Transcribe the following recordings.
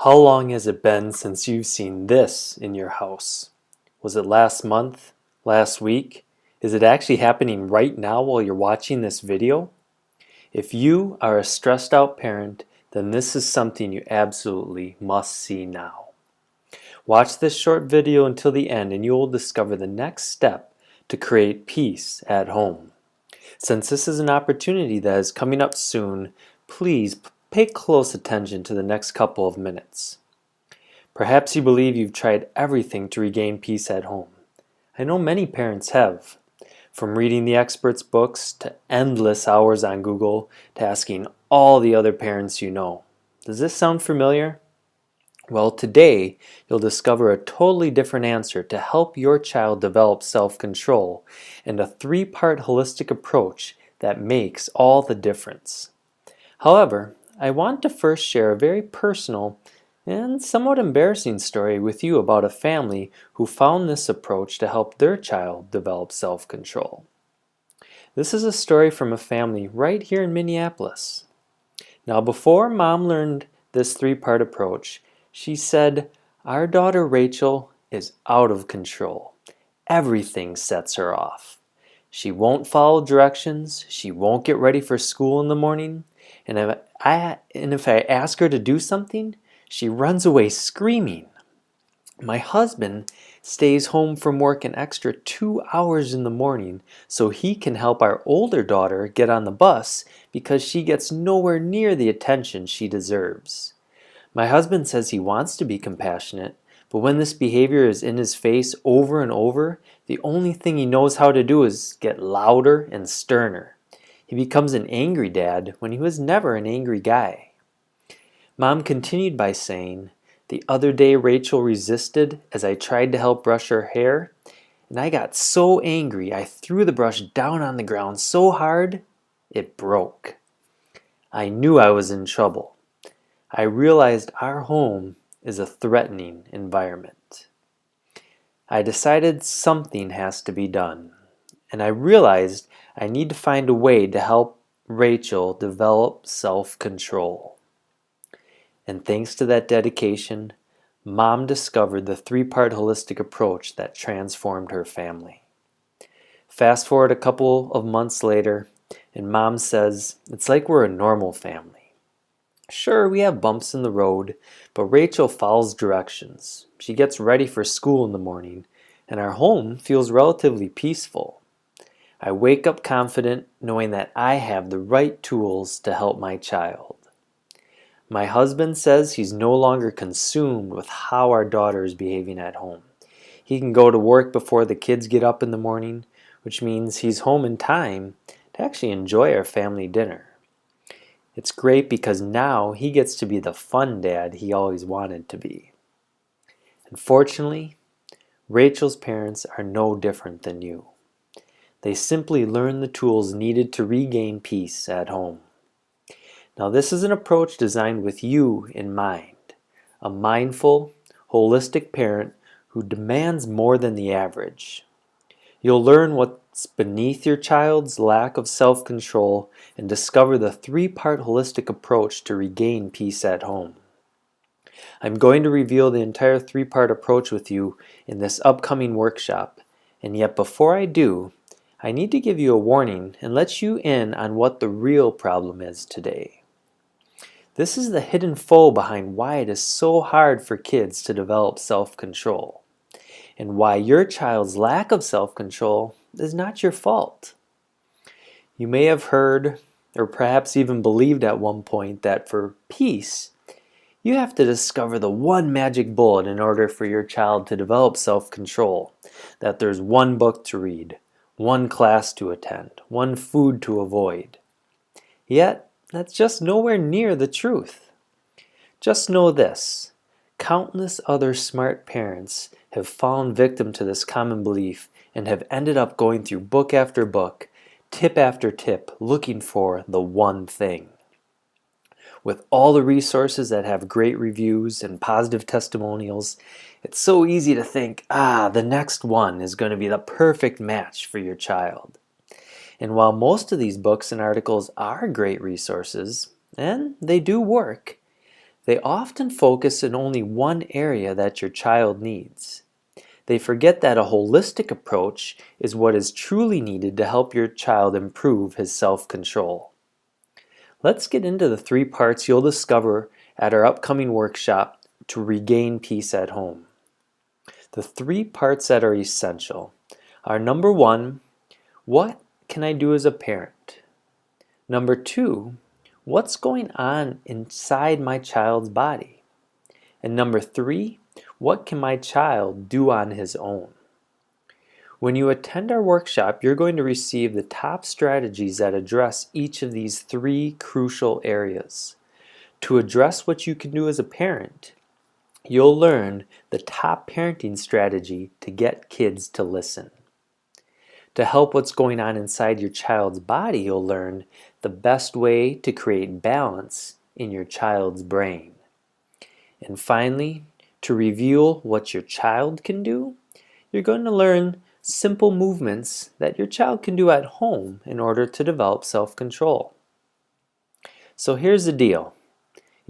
How long has it been since you've seen this in your house? Was it last month? Last week? Is it actually happening right now while you're watching this video? If you are a stressed out parent, then this is something you absolutely must see now. Watch this short video until the end and you will discover the next step to create peace at home. Since this is an opportunity that is coming up soon, please pay close attention to the next couple of minutes. Perhaps you believe you've tried everything to regain peace at home. I know many parents have. From reading the experts' books to endless hours on Google to asking all the other parents you know. Does this sound familiar? Well, today you'll discover a totally different answer to help your child develop self-control and a three-part holistic approach that makes all the difference. However, I want to first share a very personal and somewhat embarrassing story with you about a family who found this approach to help their child develop self-control. This is a story from a family right here in Minneapolis. Now, before Mom learned this three-part approach, she said, "Our daughter Rachel is out of control. Everything sets her off. She won't follow directions, she won't get ready for school in the morning, and if I ask her to do something, she runs away screaming. My husband stays home from work an extra 2 hours in the morning so he can help our older daughter get on the bus because she gets nowhere near the attention she deserves. My husband says he wants to be compassionate, but when this behavior is in his face over and over, the only thing he knows how to do is get louder and sterner. He becomes an angry dad when he was never an angry guy." Mom continued by saying, "The other day Rachel resisted as I tried to help brush her hair, and I got so angry I threw the brush down on the ground so hard it broke. I knew I was in trouble. I realized our home is a threatening environment. I decided something has to be done, and I realized I need to find a way to help Rachel develop self-control. And thanks to that dedication, Mom discovered the three-part holistic approach that transformed her family." Fast forward a couple of months later, and Mom says, "It's like we're a normal family. Sure, we have bumps in the road, but Rachel follows directions. She gets ready for school in the morning, and our home feels relatively peaceful. I wake up confident knowing that I have the right tools to help my child. My husband says he's no longer consumed with how our daughter is behaving at home. He can go to work before the kids get up in the morning, which means he's home in time to actually enjoy our family dinner. It's great because now he gets to be the fun dad he always wanted to be. Unfortunately, Rachel's parents are no different than you. They simply learn the tools needed to regain peace at home. Now, this is an approach designed with you in mind, a mindful, holistic parent who demands more than the average. You'll learn what's beneath your child's lack of self-control and discover the three-part holistic approach to regain peace at home. I'm going to reveal the entire three-part approach with you in this upcoming workshop, and yet before I do, I need to give you a warning and let you in on what the real problem is today. This is the hidden foe behind why it is so hard for kids to develop self-control, and why your child's lack of self-control is not your fault. You may have heard, or perhaps even believed at one point, that for peace, you have to discover the one magic bullet in order for your child to develop self-control, that there's one book to read, one class to attend, one food to avoid. Yet, that's just nowhere near the truth. Just know this: countless other smart parents have fallen victim to this common belief and have ended up going through book after book, tip after tip, looking for the one thing. With all the resources that have great reviews and positive testimonials, it's so easy to think, the next one is going to be the perfect match for your child. And while most of these books and articles are great resources, and they do work, They often focus in only one area that your child needs. They forget that a holistic approach is what is truly needed to help your child improve his self-control. Let's get into the 3 parts you'll discover at our upcoming workshop to regain peace at home. The 3 parts that are essential are: number 1, what can I do as a parent? Number 2, what's going on inside my child's body? And number 3, what can my child do on his own? When you attend our workshop, you're going to receive the top strategies that address each of these 3 crucial areas. To address what you can do as a parent, you'll learn the top parenting strategy to get kids to listen. To help what's going on inside your child's body, you'll learn the best way to create balance in your child's brain. And finally, to reveal what your child can do, you're going to learn simple movements that your child can do at home in order to develop self-control. So here's the deal.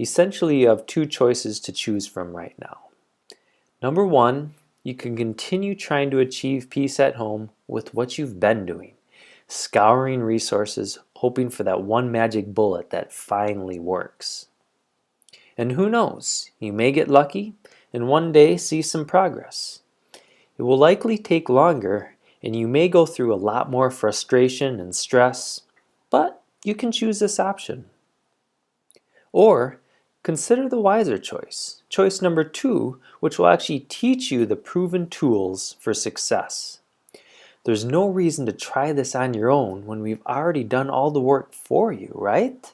Essentially, you have 2 choices to choose from right now. Number 1, you can continue trying to achieve peace at home with what you've been doing, scouring resources, hoping for that one magic bullet that finally works. And who knows, you may get lucky and one day see some progress. It will likely take longer, and you may go through a lot more frustration and stress, but you can choose this option. Or consider the wiser choice, choice number 2, which will actually teach you the proven tools for success. There's no reason to try this on your own when we've already done all the work for you, right?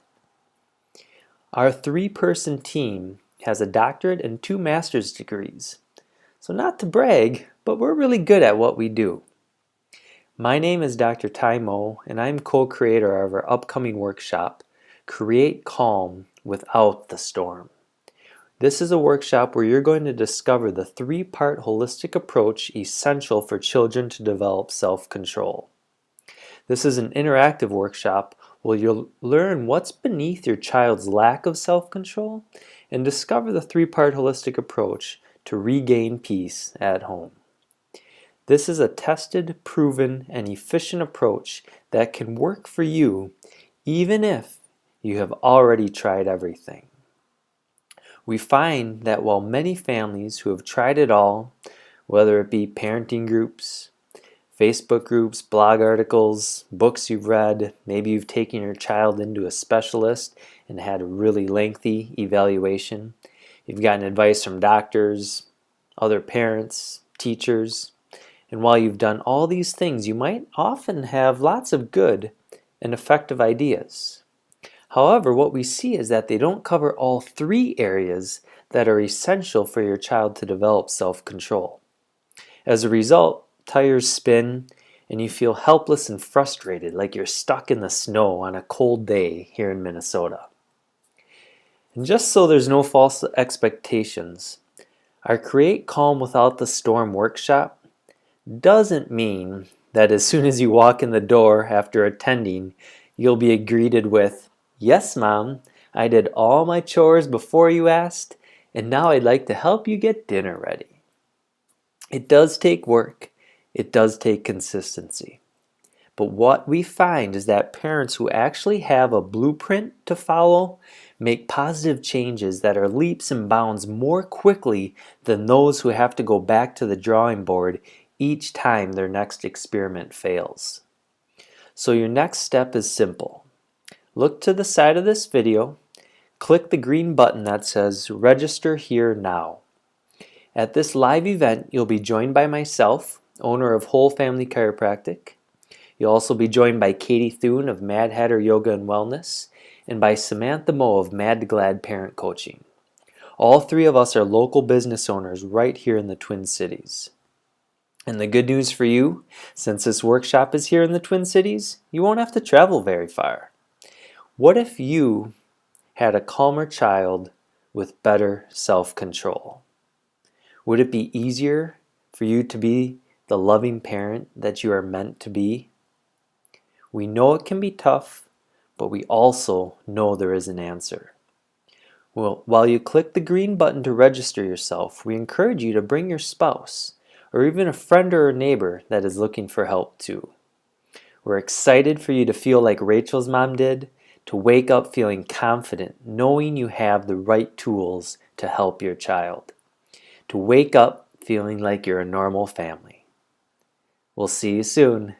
Our 3-person team has a doctorate and 2 master's degrees. So not to brag, but we're really good at what we do. My name is Dr. Ty Moe, and I'm co-creator of our upcoming workshop, Create Calm Without the Storm. This is a workshop where you're going to discover the 3-part holistic approach essential for children to develop self-control. This is an interactive workshop where you'll learn what's beneath your child's lack of self-control and discover the 3-part holistic approach to regain peace at home. This is a tested, proven, and efficient approach that can work for you even if you have already tried everything. We find that while many families who have tried it all, whether it be parenting groups, Facebook groups, blog articles, books you've read, maybe you've taken your child into a specialist and had a really lengthy evaluation, you've gotten advice from doctors, other parents, teachers, and while you've done all these things, you might often have lots of good and effective ideas. However, what we see is that they don't cover all 3 areas that are essential for your child to develop self-control. As a result, tires spin and you feel helpless and frustrated, like you're stuck in the snow on a cold day here in Minnesota. And just so there's no false expectations, our Create Calm Without the Storm workshop doesn't mean that as soon as you walk in the door after attending, you'll be greeted with, "Yes, Mom, I did all my chores before you asked, and now I'd like to help you get dinner ready." It does take work. It does take consistency. But what we find is that parents who actually have a blueprint to follow make positive changes that are leaps and bounds more quickly than those who have to go back to the drawing board each time their next experiment fails. So your next step is simple. Look to the side of this video, click the green button that says Register Here Now. At this live event, you'll be joined by myself, owner of Whole Family Chiropractic. You'll also be joined by Katie Thune of Mad Hatter Yoga and Wellness, and by Samantha Moe of Mad Glad Parent Coaching. All 3 of us are local business owners right here in the Twin Cities. And the good news for you, since this workshop is here in the Twin Cities, you won't have to travel very far. What if you had a calmer child with better self-control? Would it be easier for you to be the loving parent that you are meant to be? We know it can be tough, but we also know there is an answer. Well, while you click the green button to register yourself, we encourage you to bring your spouse or even a friend or a neighbor that is looking for help too. We're excited for you to feel like Rachel's mom did, to wake up feeling confident, knowing you have the right tools to help your child, to wake up feeling like you're a normal family. We'll see you soon.